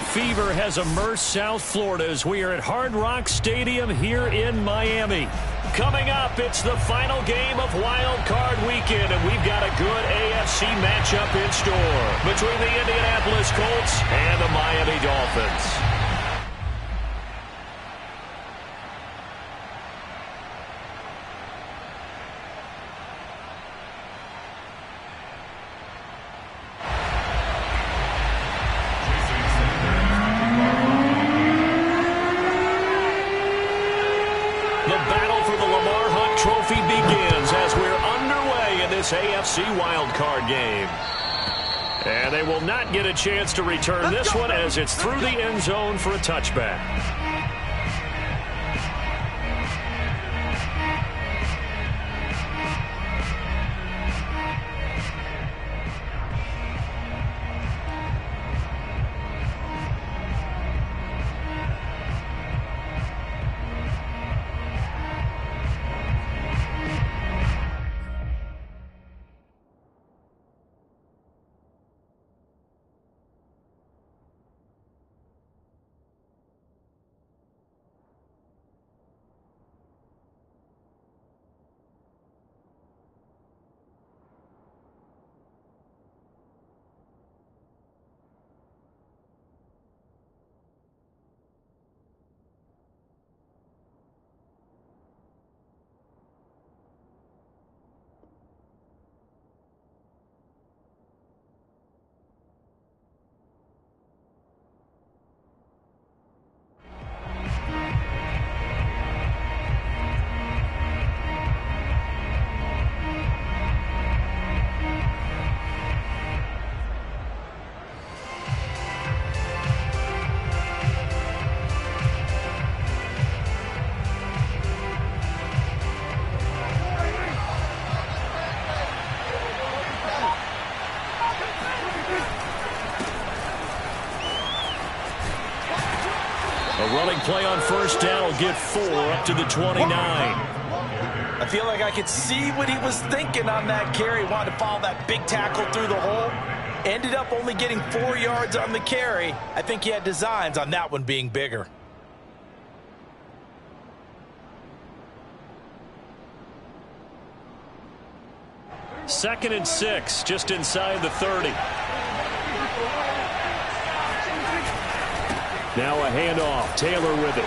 fever has immersed South Florida as we are at Hard Rock Stadium here in Miami. Coming up, it's the final game of Wild Card Weekend, and we've got a good AFC matchup in store between the Indianapolis Colts and the Miami Dolphins. AFC wildcard game. And they will not get a chance to return this one as it's through the end zone for a touchback. Running play on first down will get 4 up to the 29. I feel like I could see what he was thinking on that carry. Wanted to follow that big tackle through the hole. Ended up only getting 4 yards on the carry. I think he had designs on that one being bigger. Second and 6, just inside the 30. Now a handoff. Taylor with it.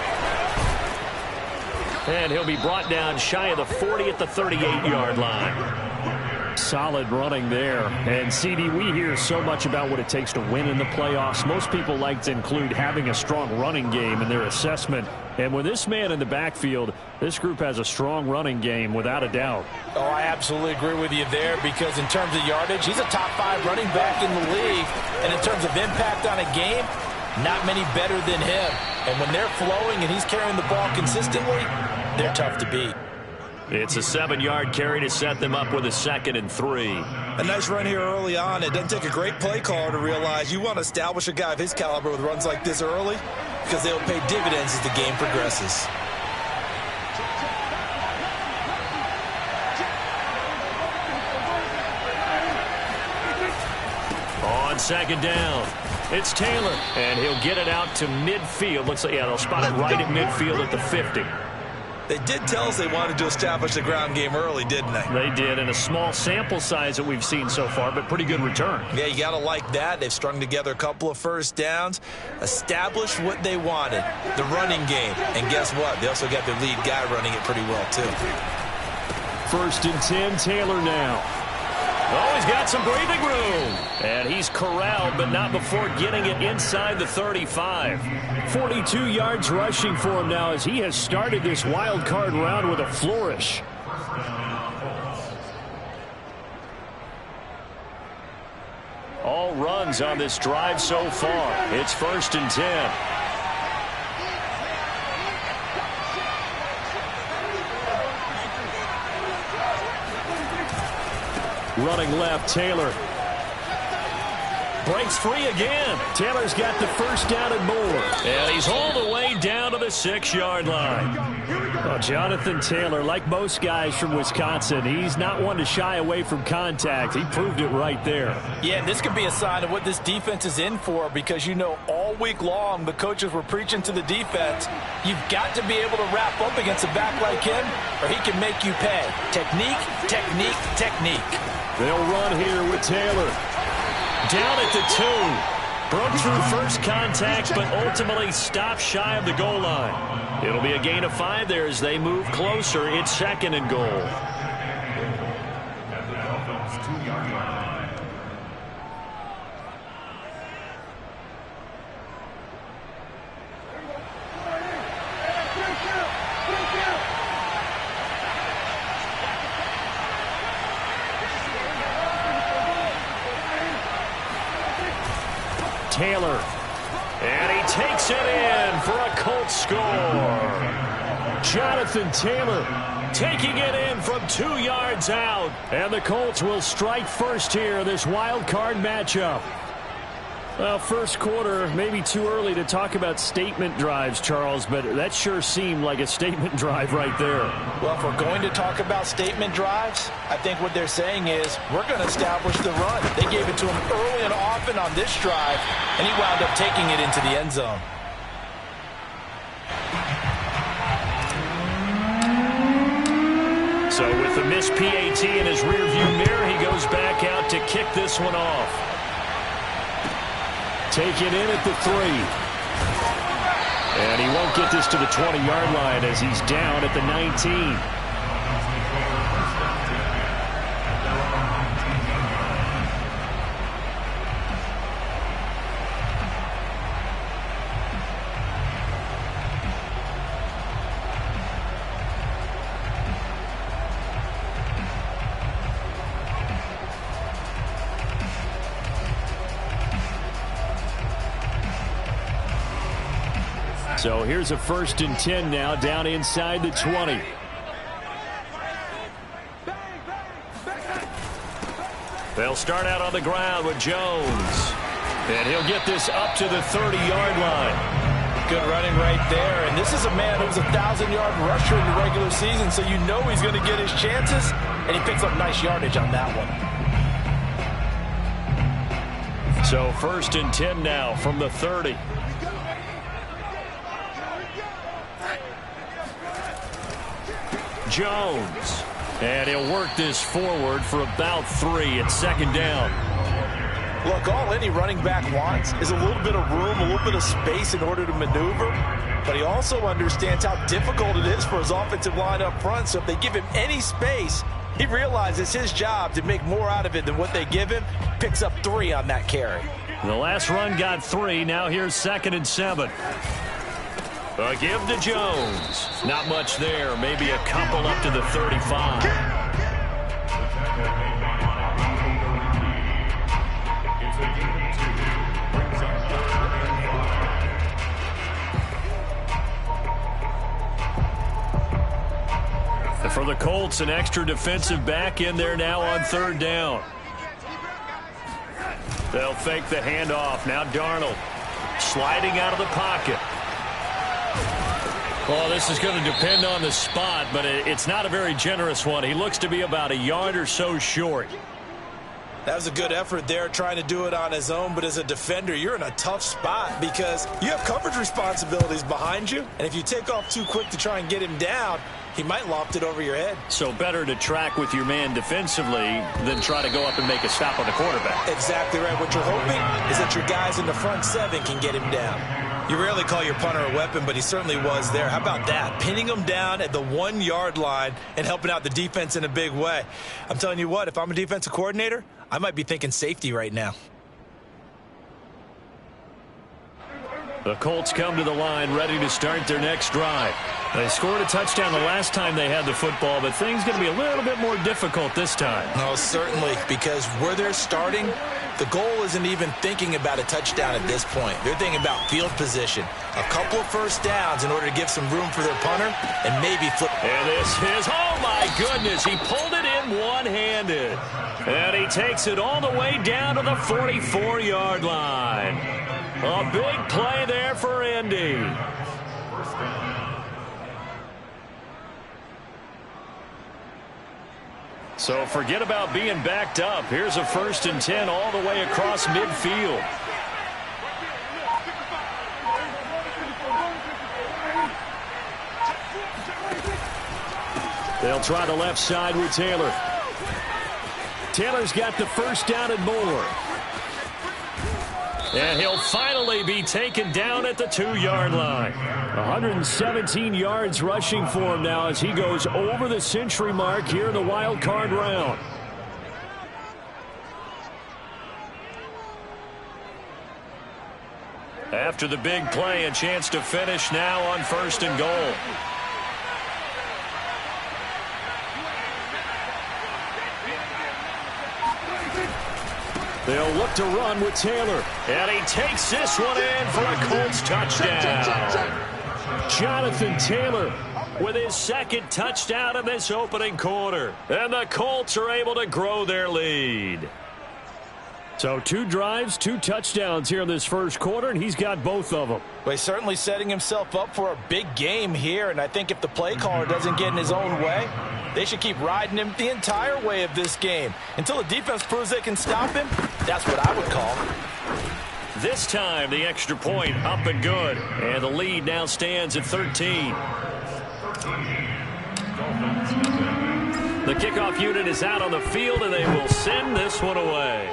And he'll be brought down shy of the 40 at the 38-yard line. Solid running there. And, CD, we hear so much about what it takes to win in the playoffs. Most people like to include having a strong running game in their assessment. And with this man in the backfield, this group has a strong running game without a doubt. Oh, I absolutely agree with you there because in terms of yardage, he's a top 5 running back in the league. And in terms of impact on a game, not many better than him. And when they're flowing and he's carrying the ball consistently, they're tough to beat. It's a 7-yard carry to set them up with a 2nd and 3. A nice run here early on. It doesn't take a great play caller to realize you want to establish a guy of his caliber with runs like this early because they'll pay dividends as the game progresses. On 2nd down, it's Taylor, and he'll get it out to midfield. Looks like, yeah, they'll spot it right at midfield at the 50. They did tell us they wanted to establish the ground game early, didn't they? They did, in a small sample size that we've seen so far, but pretty good return. Yeah, you got to like that. They've strung together a couple of first downs, established what they wanted, the running game. And guess what? They also got their lead guy running it pretty well, too. 1st and 10, Taylor now. Oh, he's got some breathing room. And he's corralled, but not before getting it inside the 35. 42 yards rushing for him now as he has started this wild card round with a flourish. All runs on this drive so far. It's 1st and 10. Running left, Taylor. breaks free again. Taylor's got the first down and more. And he's all the way down to the 6-yard line. Well, Jonathan Taylor, like most guys from Wisconsin, he's not one to shy away from contact. He proved it right there. Yeah, and this could be a sign of what this defense is in for, because you know all week long the coaches were preaching to the defense, you've got to be able to wrap up against a back like him or he can make you pay. Technique, technique, technique. They'll run here with Taylor. Down at the 2. Broke through first contact, but ultimately stopped shy of the goal line. It'll be a gain of 5 there as they move closer. It's 2nd and goal. Taylor, and he takes it in for a Colts score. Jonathan Taylor taking it in from 2 yards out, and the Colts will strike first here in this wild card matchup. Well, first quarter, maybe too early to talk about statement drives, Charles, but that sure seemed like a statement drive right there. Well, if we're going to talk about statement drives, I think what they're saying is we're going to establish the run. They gave it to him early and often on this drive, and he wound up taking it into the end zone. So with the missed PAT in his rearview mirror, he goes back out to kick this one off. Take it in at the 3. And he won't get this to the 20-yard line as he's down at the 19. So here's a 1st and 10 now, down inside the 20. They'll start out on the ground with Jones. And he'll get this up to the 30-yard line. Good running right there. And this is a man who's a 1,000-yard rusher in the regular season, so you know he's going to get his chances. And he picks up nice yardage on that one. So 1st and 10 now from the 30. Jones, and he'll work this forward for about 3 at 2nd down. Look, all any running back wants is a little bit of room, a little bit of space in order to maneuver, but he also understands how difficult it is for his offensive line up front, so if they give him any space, he realizes his job to make more out of it than what they give him. Picks up 3 on that carry. The last run got 3, now here's 2nd and 7. A give to Jones. Not much there. Maybe a couple up to the 35. For the Colts, an extra defensive back in there now on 3rd down. They'll fake the handoff. Now Darnold sliding out of the pocket. Well, this is going to depend on the spot, but it's not a very generous one. He looks to be about a yard or so short. That was a good effort there, trying to do it on his own, but as a defender, you're in a tough spot because you have coverage responsibilities behind you, and if you take off too quick to try and get him down, he might loft it over your head. So better to track with your man defensively than try to go up and make a stop on the quarterback. Exactly right. What you're hoping is that your guys in the front 7 can get him down. You rarely call your punter a weapon, but he certainly was there. How about that? Pinning him down at the 1-yard line and helping out the defense in a big way. I'm telling you what, if I'm a defensive coordinator, I might be thinking safety right now. The Colts come to the line ready to start their next drive. They scored a touchdown the last time they had the football, but things going to be a little bit more difficult this time. No, certainly, because where they're starting, the goal isn't even thinking about a touchdown at this point. They're thinking about field position. A couple of first downs in order to give some room for their punter and maybe flip. And this is, oh my goodness, he pulled it in him one-handed. And he takes it all the way down to the 44-yard line. A big play there for Indy. So forget about being backed up. Here's a 1st and 10 all the way across midfield. They'll try the left side with Taylor. Taylor's got the first down and more. And he'll finally be taken down at the 2-yard line. 117 yards rushing for him now as he goes over the century mark here in the wild card round. After the big play, a chance to finish now on 1st and goal. They'll look to run with Taylor. And he takes this one in for a Colts touchdown. Jonathan Taylor with his 2nd touchdown in this opening quarter. And the Colts are able to grow their lead. So 2 drives, 2 touchdowns here in this first quarter, and he's got both of them. Well, he's certainly setting himself up for a big game here, and I think if the play caller doesn't get in his own way, they should keep riding him the entire way of this game. Until the defense proves they can stop him, that's what I would call. This time, the extra point up and good. And the lead now stands at 13. The kickoff unit is out on the field, and they will send this one away.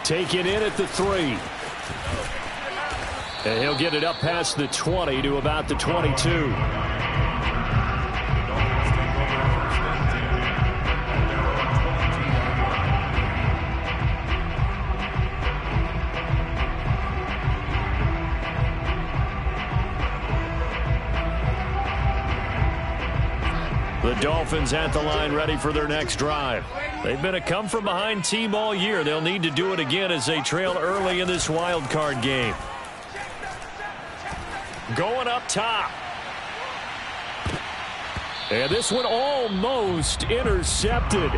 Taken in at the 3. And he'll get it up past the 20 to about the 22. The Dolphins at the line ready for their next drive. They've been a come-from-behind team all year. They'll need to do it again as they trail early in this wild card game. Going up top. And this one almost intercepted.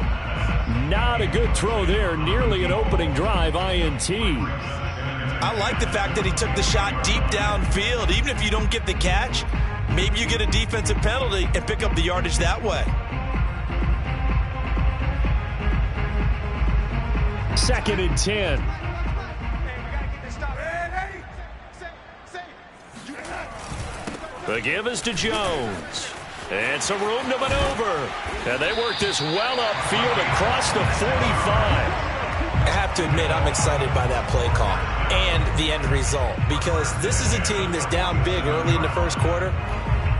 Not a good throw there. Nearly an opening drive INT. I like the fact that he took the shot deep downfield. Even if you don't get the catch, maybe you get a defensive penalty and pick up the yardage that way. 2nd and 10. The give is to Jones. And some room to maneuver. And they work this well upfield across the 45. I have to admit, I'm excited by that play call and the end result, because this is a team that's down big early in the first quarter,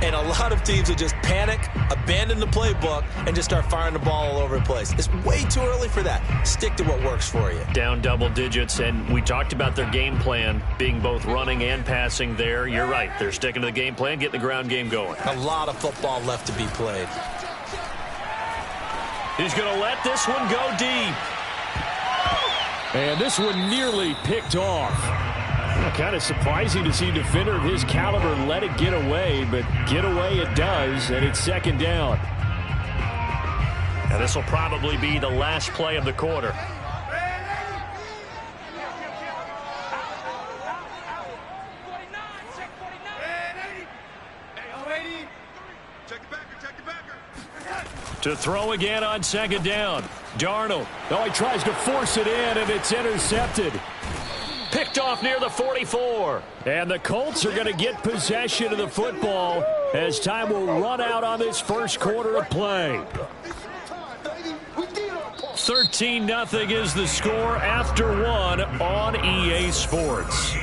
and a lot of teams will just panic, abandon the playbook, and just start firing the ball all over the place. It's way too early for that. Stick to what works for you. Down double digits, and we talked about their game plan being both running and passing there. You're right. They're sticking to the game plan, getting the ground game going. A lot of football left to be played. He's going to let this one go deep. And this one nearly picked off. Kind of surprising to see a defender of his caliber let it get away, but get away it does, and it's 2nd down. And this will probably be the last play of the quarter. To throw again on 2nd down. Darnold. Oh, he tries to force it in, and it's intercepted. Picked off near the 44. And the Colts are going to get possession of the football as time will run out on this first quarter of play. 13-0 is the score after 1 on EA Sports.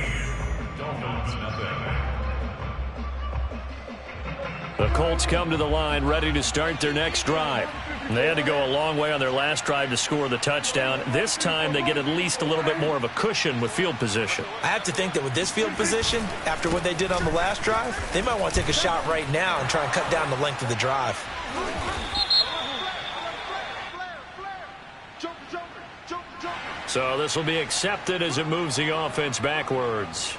The Colts come to the line ready to start their next drive. They had to go a long way on their last drive to score the touchdown. This time they get at least a little bit more of a cushion with field position. I have to think that with this field position, after what they did on the last drive, they might want to take a shot right now and try and cut down the length of the drive. So this will be accepted as it moves the offense backwards.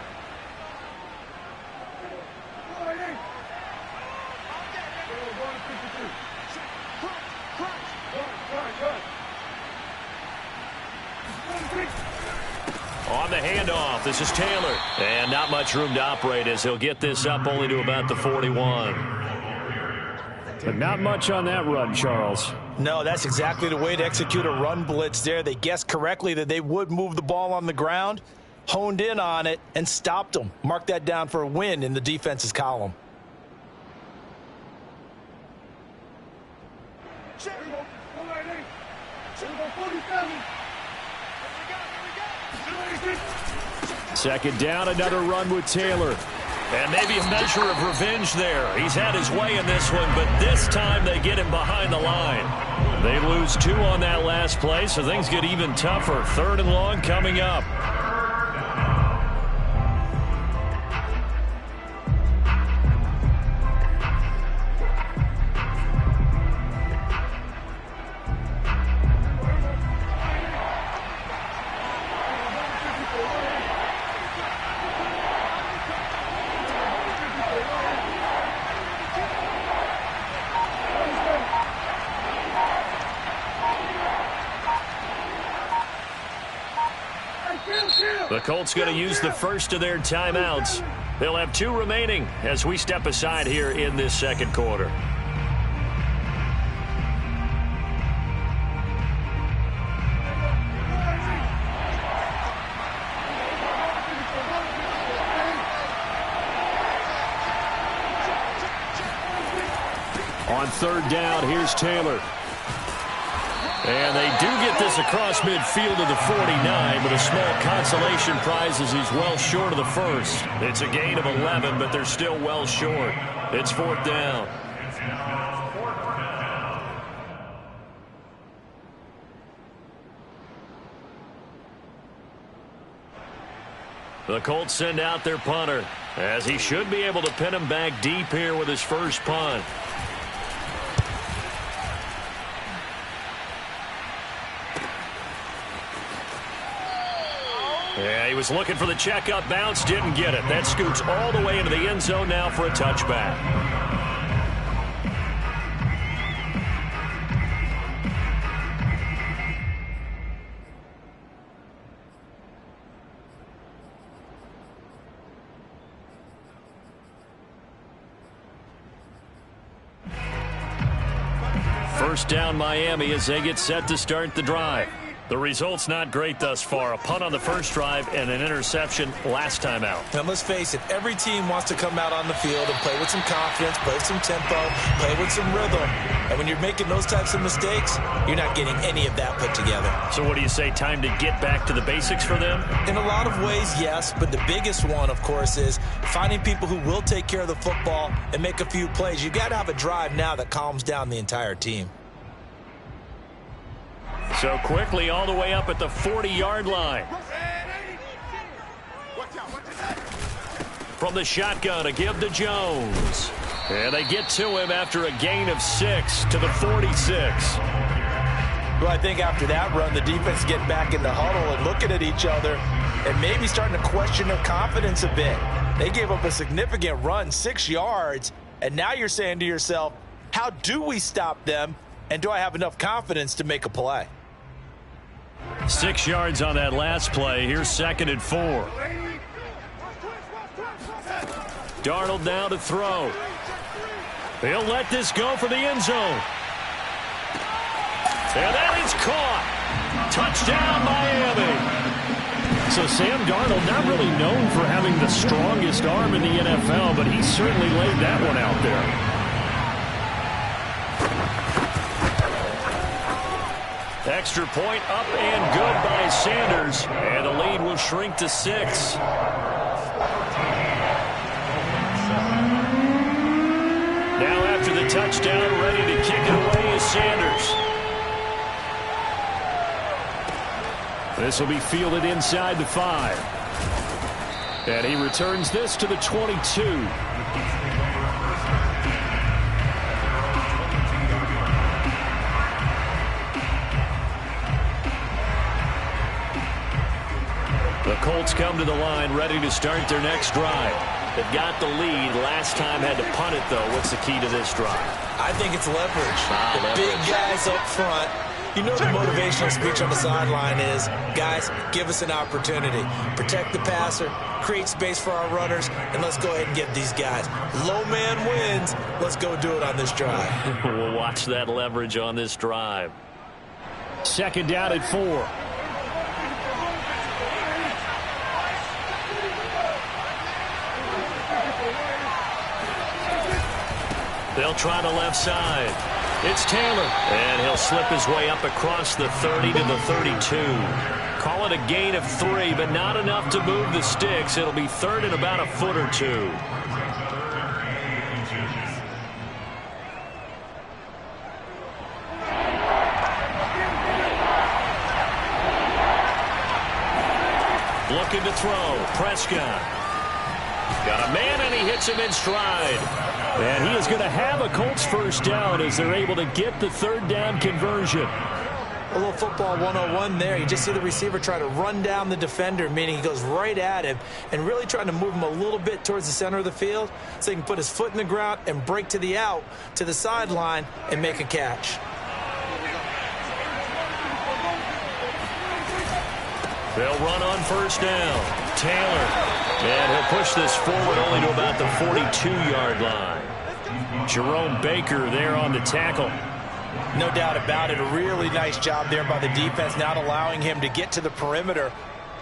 handoff. This is Taylor. And not much room to operate as he'll get this up only to about the 41. But not much on that run, Charles. No, that's exactly the way to execute a run blitz there. They guessed correctly that they would move the ball on the ground, honed in on it, and stopped them. Mark that down for a win in the defense's column. Second down, another run with Taylor. And maybe a measure of revenge there. He's had his way in this one, but this time they get him behind the line. They lose 2 on that last play, so things get even tougher. 3rd and long coming up. The Colts going to use the first of their timeouts. They'll have 2 remaining as we step aside here in this second quarter. On 3rd down, here's Taylor. And they do get this across midfield to the 49, but a small consolation prize as he's well short of the first. It's a gain of 11, but they're still well short. It's 4th down. The Colts send out their punter, as he should be able to pin him back deep here with his first punt. Yeah, he was looking for the checkup bounce, didn't get it. That scoots all the way into the end zone now for a touchback. First down Miami as they get set to start the drive. The result's not great thus far. A punt on the first drive and an interception last time out. Now, let's face it, every team wants to come out on the field and play with some confidence, play with some tempo, play with some rhythm. And when you're making those types of mistakes, you're not getting any of that put together. So what do you say, time to get back to the basics for them? In a lot of ways, yes. But the biggest one, of course, is finding people who will take care of the football and make a few plays. You've got to have a drive now that calms down the entire team. So quickly all the way up at the 40-yard line. From the shotgun, a give to Jones. And they get to him after a gain of 6 to the 46. Well, I think after that run, the defense getting back in the huddle and looking at each other and maybe starting to question their confidence a bit. They gave up a significant run, 6 yards, and now you're saying to yourself, how do we stop them, and do I have enough confidence to make a play? 6 yards on that last play. Here's 2nd and 4. Darnold now to throw. He'll let this go for the end zone. And that is caught. Touchdown, Miami. So Sam Darnold, not really known for having the strongest arm in the NFL, but he certainly laid that one out there. Extra point up and good by Sanders. And the lead will shrink to 6. Now after the touchdown, ready to kick it away is Sanders. This will be fielded inside the 5. And he returns this to the 22. The Colts come to the line ready to start their next drive. They've got the lead. Last time had to punt it, though. What's the key to this drive? I think it's leverage. The big guys up front You know the motivational speech on the sideline is, guys, give us an opportunity. Protect the passer, create space for our runners, and let's go ahead and get these guys. Low man wins. Let's go do it on this drive. We'll watch that leverage on this drive. 2nd down and 4. They'll try the left side. It's Taylor, and he'll slip his way up across the 30 to the 32. Call it a gain of 3, but not enough to move the sticks. It'll be 3rd and about a foot or 2. Looking to throw. Prescott. Got a man, and he hits him in stride. And he is going to have a Colts first down as they're able to get the 3rd down conversion. A little football 101 there. You just see the receiver try to run down the defender, meaning he goes right at him and really trying to move him a little bit towards the center of the field so he can put his foot in the ground and break to the out, to the sideline, and make a catch. They'll run on first down. Taylor. And he'll push this forward only to about the 42-yard line. Jerome Baker there on the tackle. No doubt about it. A really nice job there by the defense, not allowing him to get to the perimeter.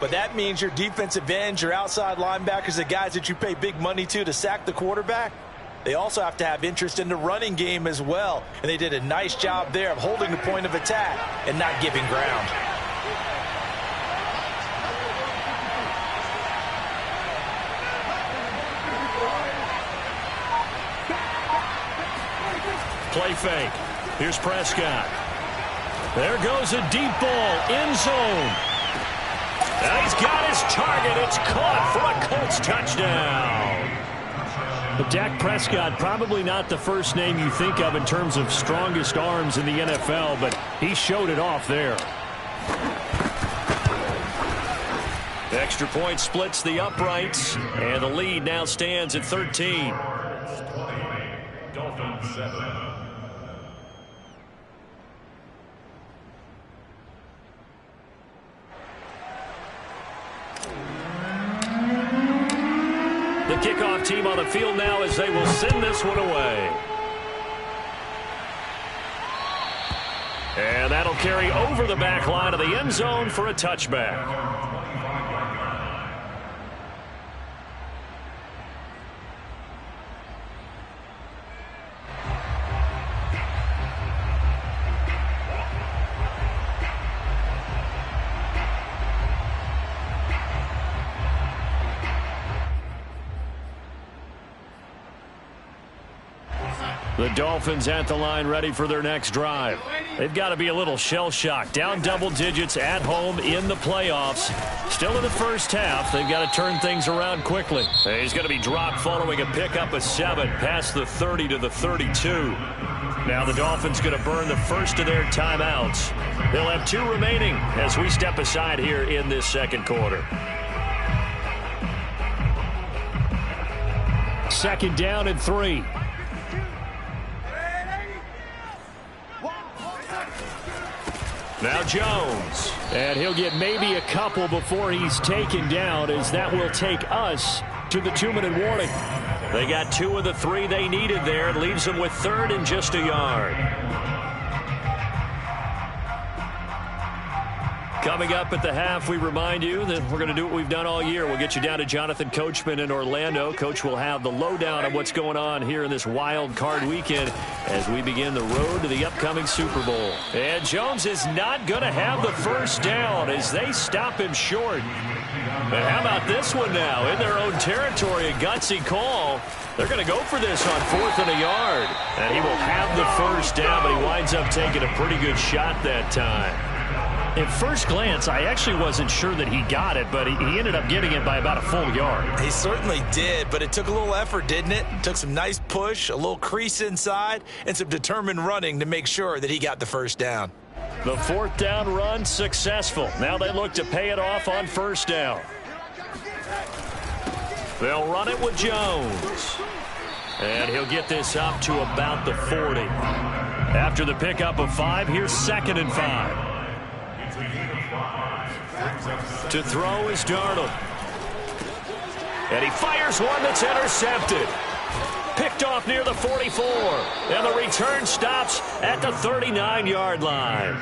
But that means your defensive ends, your outside linebackers, the guys that you pay big money to sack the quarterback, they also have to have interest in the running game as well. And they did a nice job there of holding the point of attack and not giving ground. Play fake. Here's Prescott. There goes a deep ball. End zone. And he's got his target. It's caught for a Colts touchdown. But Dak Prescott, probably not the first name you think of in terms of strongest arms in the NFL, but he showed it off there. Extra point splits the uprights, and the lead now stands at 13. Dolphins 7. The kickoff team on the field now as they will send this one away. And that'll carry over the back line of the end zone for a touchback. The Dolphins at the line ready for their next drive. They've got to be a little shell-shocked. Down double digits at home in the playoffs. Still in the first half. They've got to turn things around quickly. He's going to be dropped following a pickup of 7 past the 30 to the 32. Now the Dolphins going to burn the first of their timeouts. They'll have 2 remaining as we step aside here in this second quarter. 2nd down and 3. Now Jones, and he'll get maybe a couple before he's taken down, as that will take us to the 2-minute warning. They got 2 of the 3 they needed there. It leaves them with 3rd and just a yard. Coming up at the half, we remind you that we're going to do what we've done all year. We'll get you down to Jonathan Coachman in Orlando. Coach will have the lowdown on what's going on here in this wild card weekend as we begin the road to the upcoming Super Bowl. And Jones is not going to have the first down as they stop him short. But how about this one now? In their own territory, a gutsy call. They're going to go for this on 4th and a yard. And he will have the first down, but he winds up taking a pretty good shot that time. At first glance, I actually wasn't sure that he got it, but he ended up getting it by about a full yard. He certainly did, but it took a little effort, didn't it? It took some nice push, a little crease inside, and some determined running to make sure that he got the first down. The 4th down run successful. Now they look to pay it off on first down. They'll run it with Jones. And he'll get this up to about the 40. After the pickup of 5, here's 2nd and 5. To throw is Darnold. And he fires one that's intercepted. Picked off near the 44. And the return stops at the 39-yard line.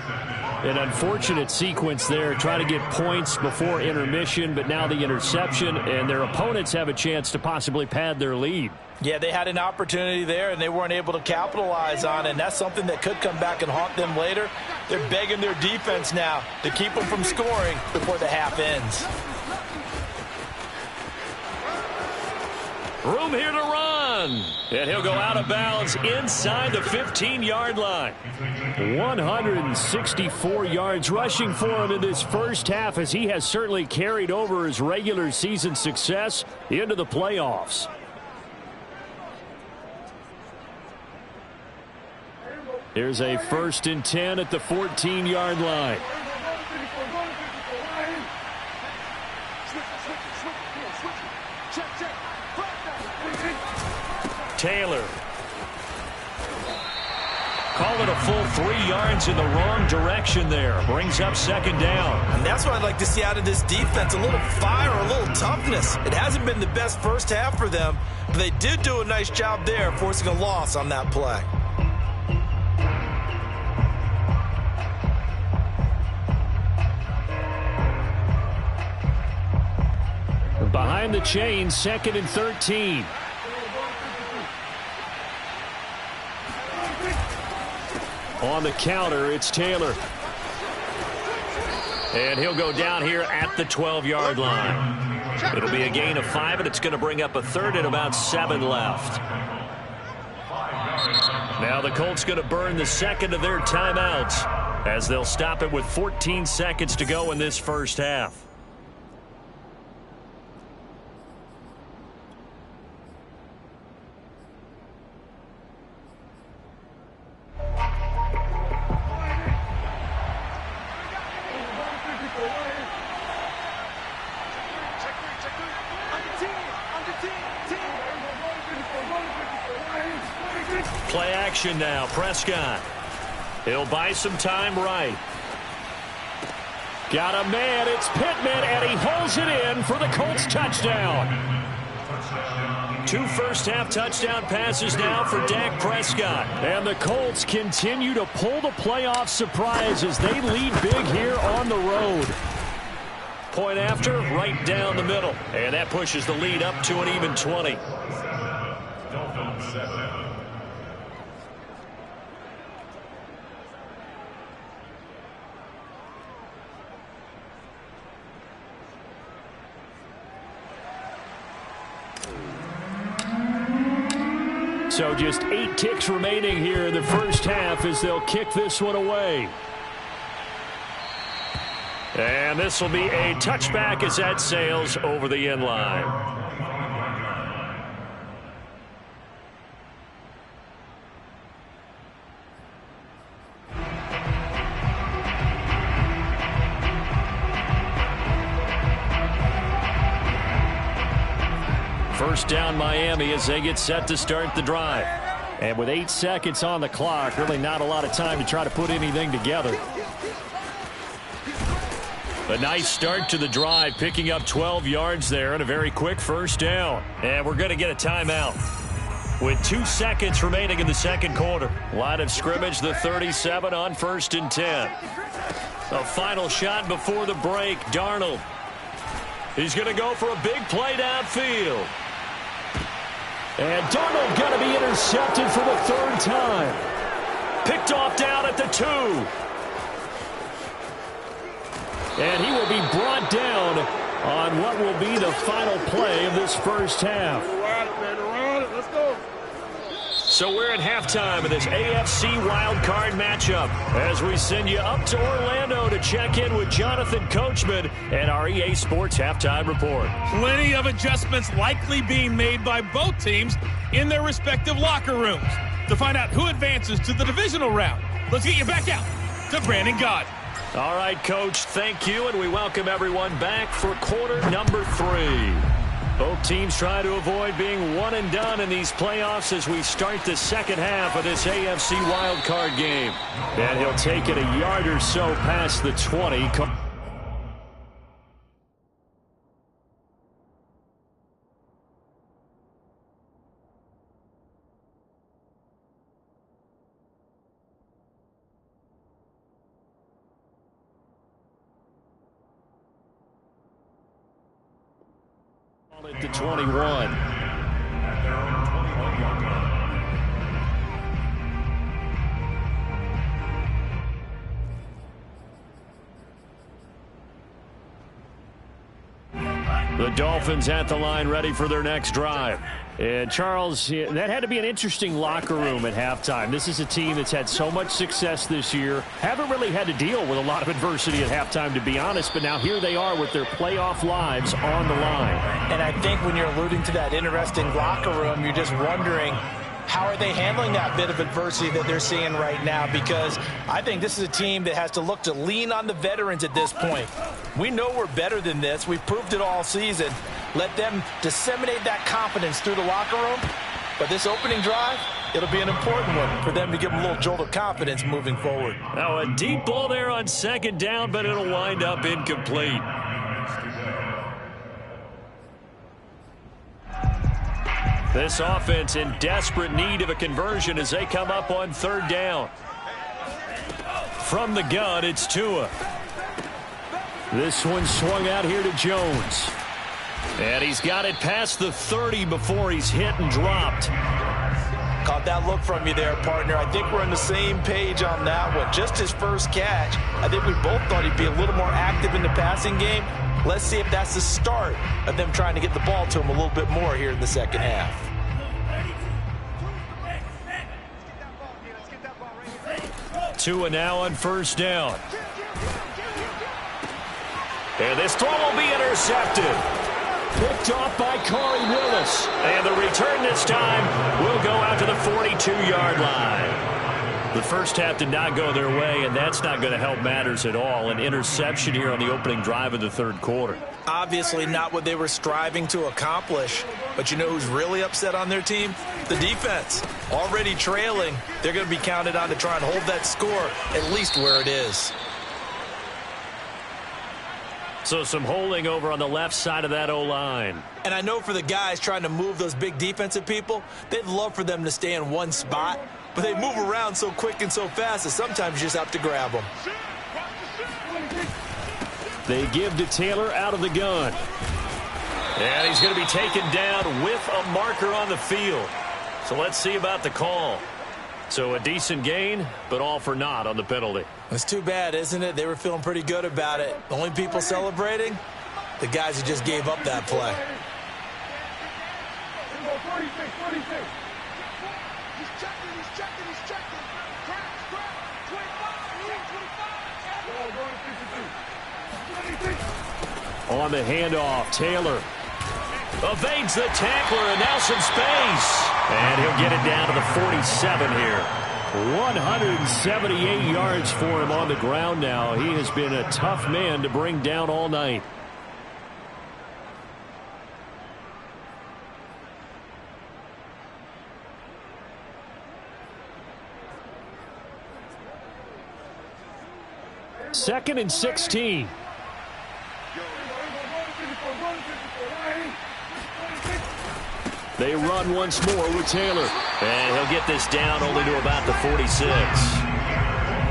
An unfortunate sequence there, trying to get points before intermission, but now the interception, and their opponents have a chance to possibly pad their lead. Yeah, they had an opportunity there, and they weren't able to capitalize on it, and that's something that could come back and haunt them later. They're begging their defense now to keep them from scoring before the half ends. Room here to run. And he'll go out of bounds inside the 15-yard line. 164 yards rushing for him in this first half, as he has certainly carried over his regular season success into the playoffs. Here's a 1st and 10 at the 14-yard line. Taylor. Call it a full 3 yards in the wrong direction there. Brings up 2nd down. And that's what I'd like to see out of this defense. A little fire, a little toughness. It hasn't been the best first half for them, but they did do a nice job there, forcing a loss on that play. Behind the chain, 2nd and 13. On the counter, it's Taylor. And he'll go down here at the 12-yard line. It'll be a gain of 5, and it's going to bring up a 3rd and about 7 left. Now the Colts going to burn the 2nd of their timeouts, as they'll stop it with 14 seconds to go in this first half. Play action now. Prescott. He'll buy some time right. Got a man. It's Pittman, and he holds it in for the Colts touchdown. 2 first-half touchdown passes now for Dak Prescott. And the Colts continue to pull the playoff surprise as they lead big here on the road. Point after, right down the middle. And that pushes the lead up to an even 20. So just 8 ticks remaining here in the first half as they'll kick this one away. And this will be a touchback as that sails over the end line. First down Miami as they get set to start the drive. And with 8 seconds on the clock, really not a lot of time to try to put anything together. A nice start to the drive, picking up 12 yards there and a very quick first down. And we're going to get a timeout with 2 seconds remaining in the second quarter. Line of scrimmage, the 37 on 1st and 10. A final shot before the break. Darnold. He's going to go for a big play downfield. And Darnold going to be intercepted for the 3rd time. Picked off down at the 2. And he will be brought down on what will be the final play of this first half. Let's go. So we're at halftime of this AFC wildcard matchup as we send you up to Orlando to check in with Jonathan Coachman and our EA Sports Halftime Report. Plenty of adjustments likely being made by both teams in their respective locker rooms. To find out who advances to the divisional round, let's get you back out to Brandon Gott. All right, Coach, thank you, and we welcome everyone back for quarter number 3. Both teams try to avoid being one and done in these playoffs as we start the second half of this AFC wildcard game. And he'll take it a yard or so past the 20. At the 21. The Dolphins at the line ready for their next drive. And Charles, that had to be an interesting locker room at halftime. This is a team that's had so much success this year. Haven't really had to deal with a lot of adversity at halftime, to be honest. But now here they are with their playoff lives on the line. And I think when you're alluding to that interesting locker room, you're just wondering, how are they handling that bit of adversity that they're seeing right now? Because I think this is a team that has to look to lean on the veterans at this point. We know we're better than this. We've proved it all season. Let them disseminate that confidence through the locker room. But this opening drive, it'll be an important one for them to give them a little jolt of confidence moving forward. Now a deep ball there on second down, but it'll wind up incomplete. This offense in desperate need of a conversion as they come up on third down. From the gun, it's Tua. This one swung out here to Jones. And he's got it past the 30 before he's hit and dropped. Caught that look from you there, partner. I think we're on the same page on that one. Just his first catch. I think we both thought he'd be a little more active in the passing game. Let's see if that's the start of them trying to get the ball to him a little bit more here in the second half. Tua now on first down. And this throw will be intercepted. Picked off by Corey Willis. And the return this time will go out to the 42-yard line. The first half did not go their way, and that's not going to help matters at all. An interception here on the opening drive of the third quarter. Obviously not what they were striving to accomplish. But you know who's really upset on their team? The defense. Already trailing. They're going to be counted on to try and hold that score at least where it is. So some holding over on the left side of that O-line. And I know for the guys trying to move those big defensive people, they'd love for them to stay in one spot. But they move around so quick and so fast that sometimes you just have to grab them. They give to Taylor out of the gun. And he's going to be taken down with a marker on the field. So let's see about the call. So a decent gain, but all for naught on the penalty. It's too bad, isn't it? They were feeling pretty good about it. The only people celebrating, the guys who just gave up that play. On the handoff, Taylor evades the tackler, and now some space. And he'll get it down to the 47 here. 178 yards for him on the ground now. He has been a tough man to bring down all night. Second and 16. They run once more with Taylor. And he'll get this down only to about the 46.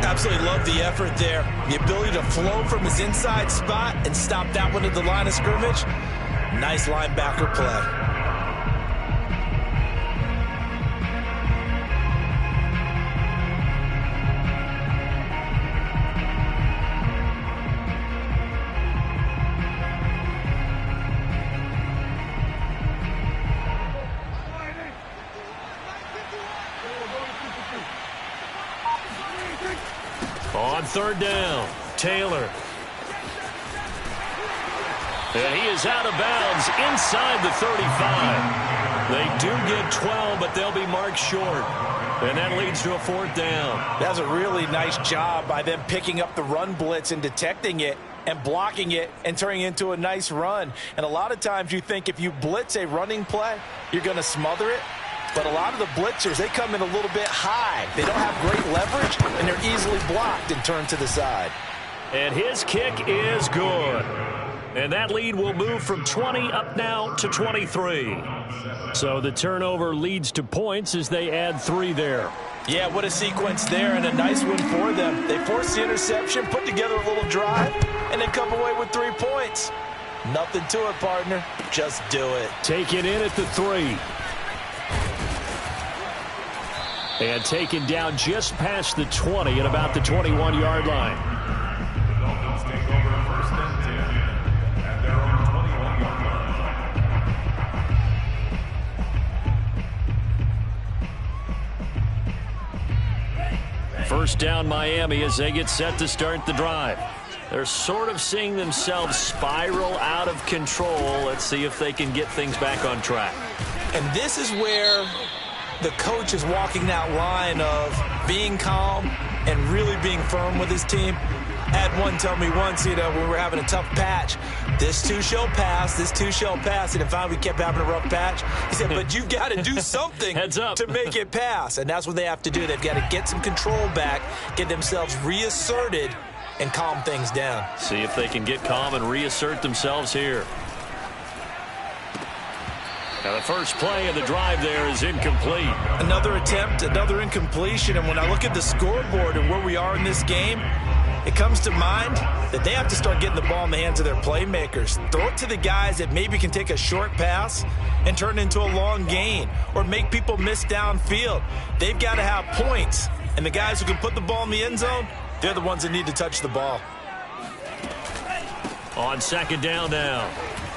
Absolutely love the effort there. The ability to flow from his inside spot and stop that one at the line of scrimmage. Nice linebacker play. On third down, Taylor. And he is out of bounds inside the 35. They do get 12, but they'll be marked short. And that leads to a fourth down. That's a really nice job by them picking up the run blitz and detecting it. and blocking it and turning it into a nice run. And a lot of times you think if you blitz a running play, you're going to smother it. But a lot of the blitzers, they come in a little bit high. They don't have great leverage, and they're easily blocked and turned to the side. And his kick is good. And that lead will move from 20 up now to 23. So the turnover leads to points as they add 3 there. Yeah, what a sequence there, and a nice win for them. They forced the interception, put together a little drive, and then come away with 3 points. Nothing to it, partner. Just do it. Taken in at the 3. And taken down just past the 20 at about the 21-yard line. The Dolphins take over first and 10 at their own 21-yard line. First down Miami as they get set to start the drive. They're sort of seeing themselves spiral out of control. Let's see if they can get things back on track. And this is where the coach is walking that line of being calm and really being firm with his team. I had one tell me once, when we were having a tough patch, this too shall pass, this too shall pass. And then finally we kept having a rough patch. He said, but you've got to do something to make it pass. And that's what they have to do. They've got to get some control back, get themselves reasserted, and calm things down. See if they can get calm and reassert themselves here. Now the first play of the drive there is incomplete. Another attempt, another incompletion. And when I look at the scoreboard and where we are in this game, it comes to mind that they have to start getting the ball in the hands of their playmakers. Throw it to the guys that maybe can take a short pass and turn it into a long gain or make people miss downfield. They've got to have points. And the guys who can put the ball in the end zone, they're the ones that need to touch the ball. On second down now,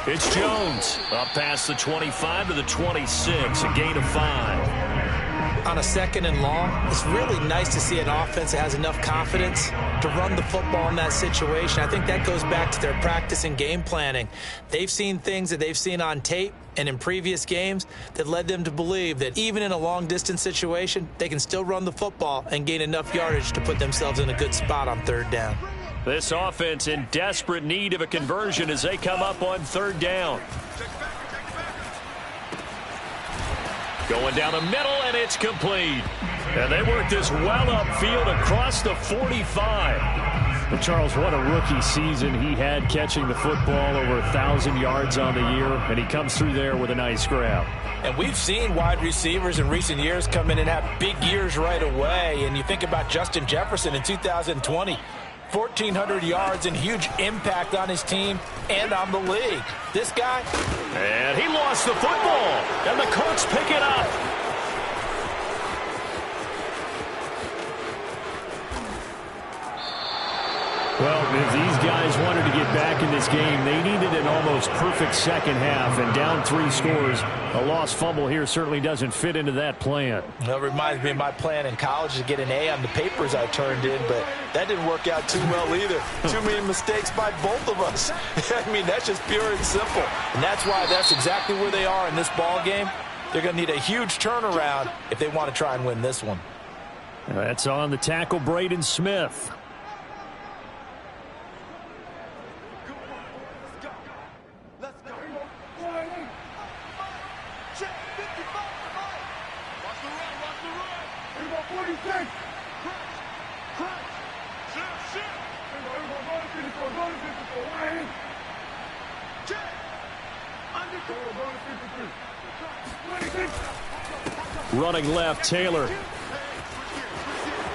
it's Jones. Up past the 25 to the 26, a gain of 5. On a second and long, it's really nice to see an offense that has enough confidence to run the football in that situation. I think that goes back to their practice and game planning. They've seen things that they've seen on tape and in previous games that led them to believe that even in a long-distance situation, they can still run the football and gain enough yardage to put themselves in a good spot on third down. This offense in desperate need of a conversion as they come up on third down. Going down the middle, and it's complete. And they work this well upfield across the 45. But Charles, what a rookie season he had catching the football, over 1,000 yards on the year, and he comes through there with a nice grab. And we've seen wide receivers in recent years come in and have big years right away. And you think about Justin Jefferson in 2020. 1,400 yards and huge impact on his team and on the league. This guy. And he lost the football. And the Colts pick it up. Well, if these guys wanted to get back in this game, they needed an almost perfect second half, and down 3 scores. A lost fumble here certainly doesn't fit into that plan. Well, it reminds me of my plan in college to get an A on the papers I turned in, but that didn't work out too well either. Too many mistakes by both of us. I mean, that's just pure and simple. And that's why that's exactly where they are in this ball game. They're going to need a huge turnaround if they want to try and win this one. That's on the tackle, Braden Smith. Running left, Taylor.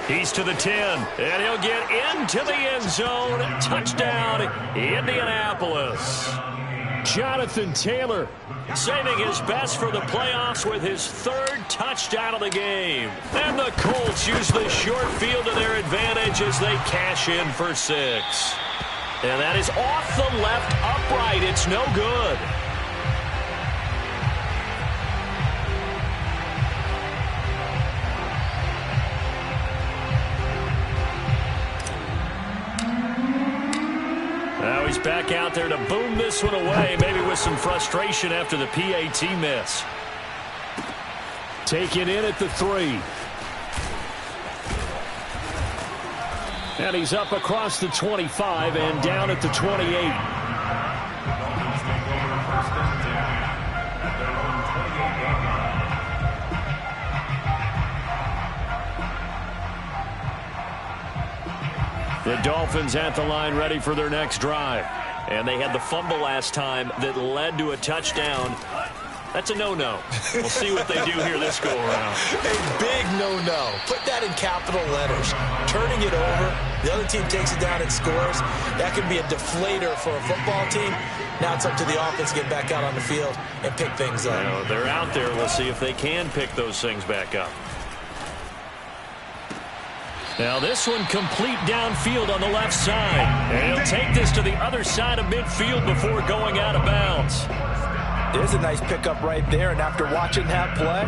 He's to the 10, and he'll get into the end zone. Touchdown, Indianapolis. Jonathan Taylor saving his best for the playoffs with his 3rd touchdown of the game. And the Colts use the short field to their advantage as they cash in for 6. And that is off the left upright. It's no good. Now he's back out there to boom this one away, maybe with some frustration after the PAT miss. Taken in at the 3. And he's up across the 25 and down at the 28. The Dolphins at the line ready for their next drive. And they had the fumble last time that led to a touchdown. That's a no-no. We'll see what they do here this go-around. A big no-no. Put that in capital letters. Turning it over, the other team takes it down and scores. That can be a deflator for a football team. Now it's up to the offense to get back out on the field and pick things up. Well, they're out there. We'll see if they can pick those things back up. Now this one complete downfield on the left side. And he'll take this to the other side of midfield before going out of bounds. There's a nice pickup right there, and after watching that play,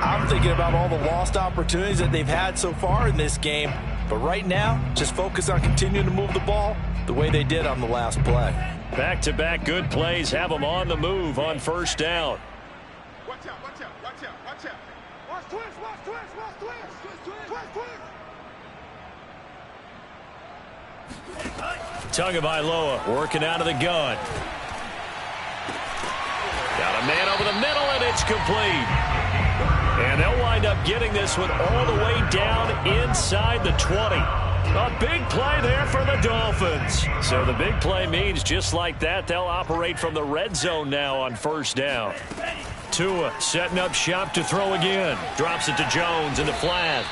I'm thinking about all the lost opportunities that they've had so far in this game. But right now, just focus on continuing to move the ball the way they did on the last play. Back-to-back good plays have them on the move on first down. Watch out, watch out, watch out, watch out. Watch twist, watch twist, watch twist, twist, twist. Tagovailoa working out of the gun. Got a man over the middle, and it's complete. And they'll wind up getting this one all the way down inside the 20. A big play there for the Dolphins. So the big play means just like that, they'll operate from the red zone now on first down. Tua setting up shop to throw again. Drops it to Jones in the flat.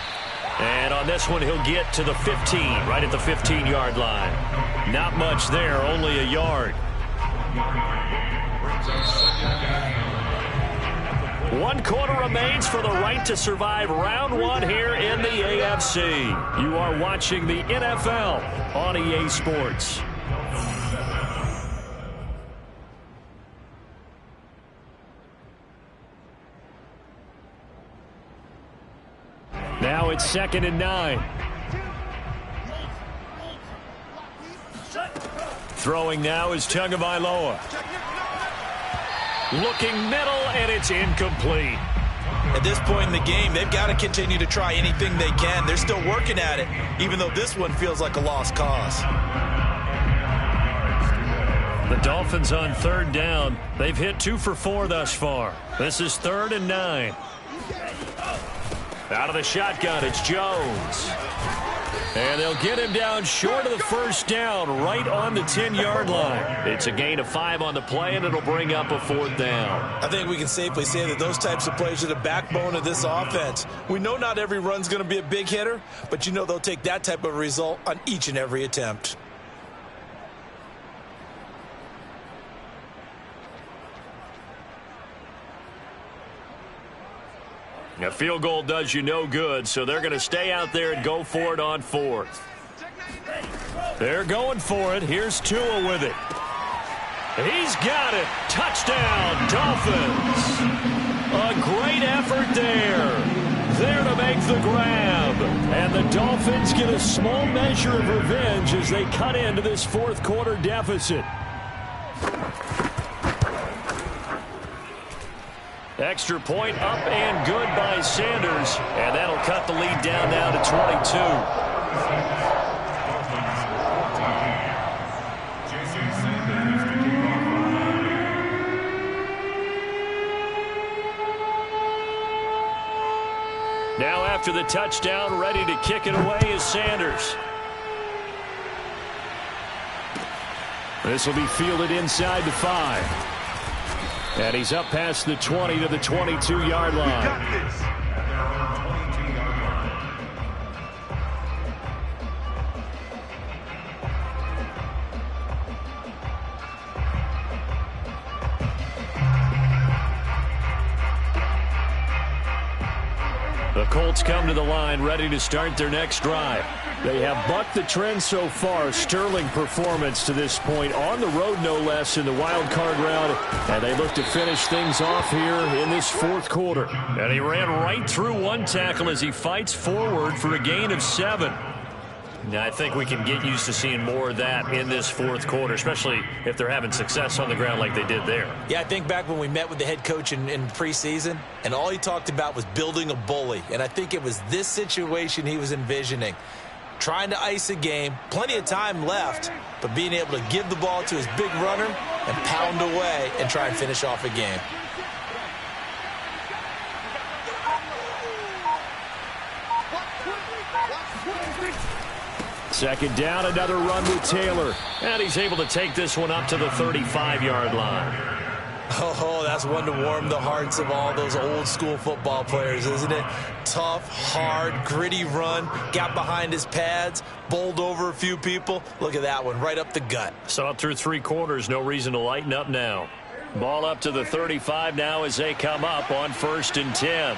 And on this one, he'll get to the 15, right at the 15-yard line. Not much there, only a yard. 1 quarter remains for the right to survive round 1 here in the AFC. You are watching the NFL on EA Sports. Now it's 2nd and 9. Throwing now is Tagovailoa. Looking middle, and it's incomplete. At this point in the game, they've got to continue to try anything they can. They're still working at it, even though this one feels like a lost cause. The Dolphins on 3rd down. They've hit 2 for 4 thus far. This is 3rd and 9. Out of the shotgun, it's Jones. And they'll get him down short of the first down, right on the 10-yard line. It's a gain of 5 on the play, and it'll bring up a 4th down. I think we can safely say that those types of plays are the backbone of this offense. We know not every run's going to be a big hitter, but you know they'll take that type of result on each and every attempt. A field goal does you no good, so they're going to stay out there and go for it on 4th. They're going for it. Here's Tua with it. He's got it. Touchdown, Dolphins. A great effort there. There to make the grab. And the Dolphins get a small measure of revenge as they cut into this 4th quarter deficit. Extra point up and good by Sanders. And that'll cut the lead down now to 22. Now after the touchdown, ready to kick it away is Sanders. This will be fielded inside the 5. And he's up past the 20 to the 22-yard line. The Colts come to the line ready to start their next drive. They have bucked the trend so far. Sterling performance to this point on the road, no less, in the wild card round. And they look to finish things off here in this 4th quarter. And he ran right through one tackle as he fights forward for a gain of 7. Now, I think we can get used to seeing more of that in this 4th quarter, especially if they're having success on the ground like they did there. Yeah, I think back when we met with the head coach in preseason, and all he talked about was building a bully. And I think it was this situation he was envisioning. trying to ice a game, plenty of time left, but being able to give the ball to his big runner and pound away and try and finish off a game. Second down, another run with Taylor. And he's able to take this one up to the 35-yard line. Oh, that's one to warm the hearts of all those old-school football players, isn't it? Tough, hard, gritty run, got behind his pads, bowled over a few people. Look at that one, right up the gut. So up through 3 quarters, no reason to lighten up now. Ball up to the 35 now as they come up on 1st and 10.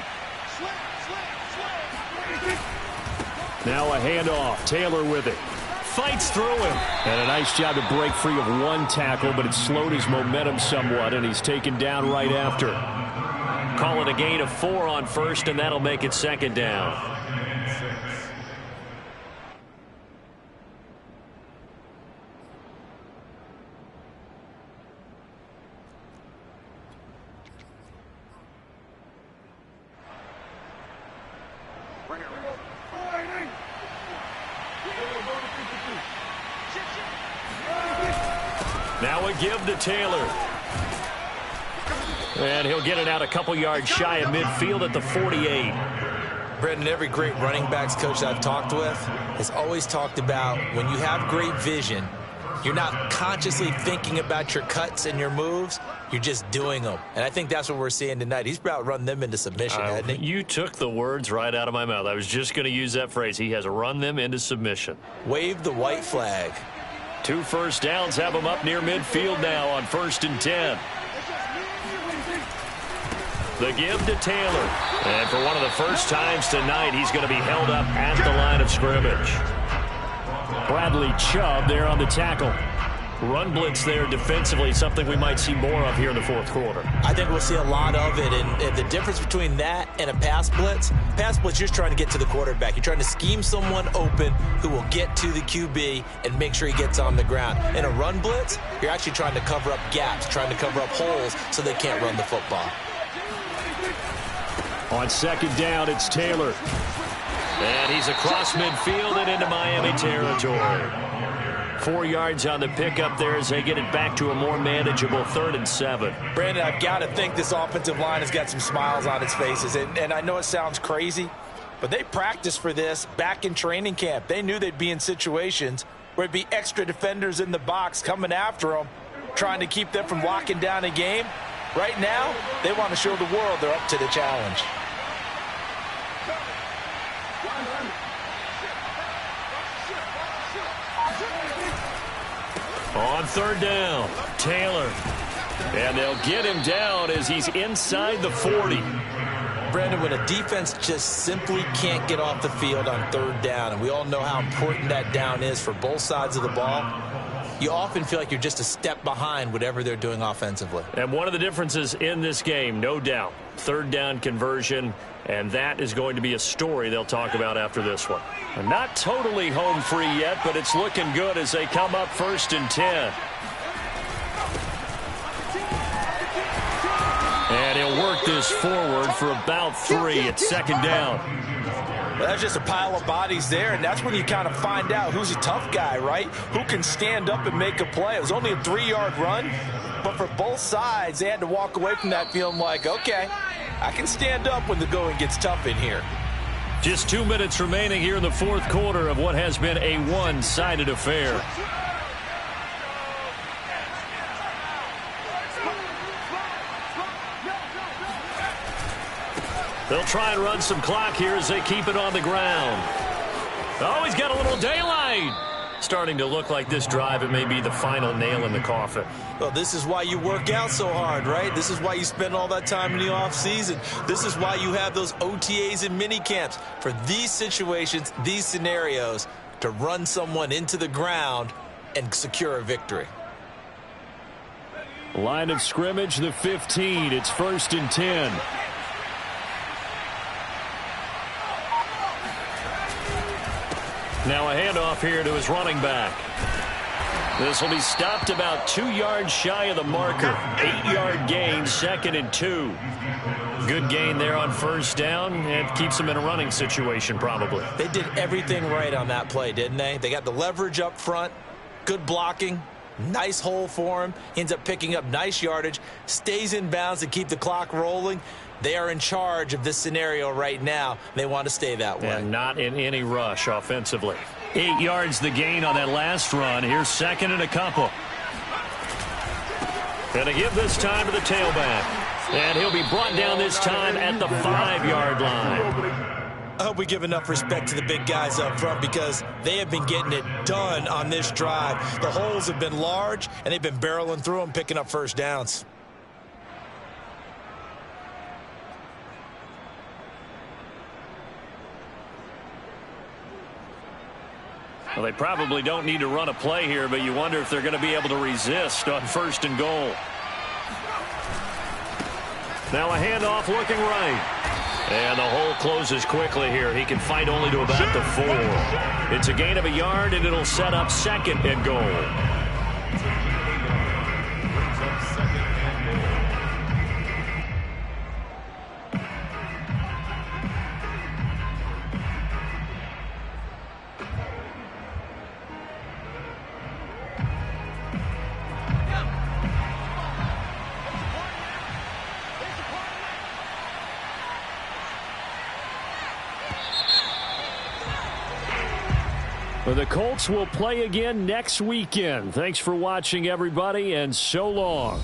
Now a handoff. Taylor with it. Fights through him. And a nice job to break free of 1 tackle, but it slowed his momentum somewhat, and he's taken down right after. Call it a gain of 4 on 1st, and that'll make it 2nd down. Now a give to Taylor. And he'll get it out a couple yards shy of midfield at the 48. Brendan, every great running backs coach I've talked with has always talked about when you have great vision, you're not consciously thinking about your cuts and your moves. You're just doing them. And I think that's what we're seeing tonight. He's about run them into submission, hasn't he? You took the words right out of my mouth. I was just going to use that phrase. He has run them into submission. Wave the white flag. 2 first downs have him up near midfield now on 1st and 10. The give to Taylor. And for one of the first times tonight, he's going to be held up at the line of scrimmage. Bradley Chubb there on the tackle. Run blitz there defensively, something we might see more of here in the 4th quarter. I think we'll see a lot of it, and the difference between that and a pass blitz, you're just trying to get to the quarterback. You're trying to scheme someone open who will get to the QB and make sure he gets on the ground. In a run blitz, you're actually trying to cover up gaps, trying to cover up holes so they can't run the football. On 2nd down, it's Taylor. And he's across midfield and into Miami territory. 4 yards on the pickup there as they get it back to a more manageable 3rd and 7. Brandon, I've got to think this offensive line has got some smiles on its faces. And I know it sounds crazy, but they practiced for this back in training camp. They knew they'd be in situations where there'd be extra defenders in the box coming after them, trying to keep them from locking down a game. Right now, they want to show the world they're up to the challenge. On 3rd down, Taylor. And they'll get him down as he's inside the 40. Brandon, when a defense just simply can't get off the field on 3rd down, and we all know how important that down is for both sides of the ball, you often feel like you're just a step behind whatever they're doing offensively. And one of the differences in this game, no doubt, 3rd down conversion, and that is going to be a story they'll talk about after this one. Not totally home free yet, but it's looking good as they come up 1st and 10. And he'll work this forward for about 3 at 2nd down. Well, that's just a pile of bodies there, and that's when you kind of find out who's a tough guy, right? Who can stand up and make a play. It was only a 3-yard run, but for both sides, they had to walk away from that feeling like, okay, I can stand up when the going gets tough in here. Just 2 minutes remaining here in the 4th quarter of what has been a one-sided affair. They'll try and run some clock here as they keep it on the ground. Oh, he's got a little daylight. Starting to look like this drive, it may be the final nail in the coffin. Well, this is why you work out so hard, right? This is why you spend all that time in the offseason. This is why you have those OTAs and mini camps for these situations, these scenarios, to run someone into the ground and secure a victory. Line of scrimmage, the 15. It's 1st and 10. Now a handoff here to his running back. This will be stopped about 2 yards shy of the marker. 8-yard gain, 2nd and 2. Good gain there on first down. It keeps them in a running situation probably. They did everything right on that play, didn't they? They got the leverage up front, good blocking, nice hole for him, ends up picking up nice yardage, stays in bounds to keep the clock rolling. They are in charge of this scenario right now. They want to stay that way. And not in any rush offensively. 8 yards the gain on that last run. Here's second and a couple. Going to give this time to the tailback. And he'll be brought down this time at the 5-yard line. I hope we give enough respect to the big guys up front because they have been getting it done on this drive. The holes have been large, and they've been barreling through them, picking up first downs. Well, they probably don't need to run a play here, but you wonder if they're going to be able to resist on first and goal. Now a handoff looking right. And the hole closes quickly here. He can fight only to about the 4. It's a gain of a yard, and it'll set up second and goal. The Colts will play again next weekend. Thanks for watching, everybody, and so long.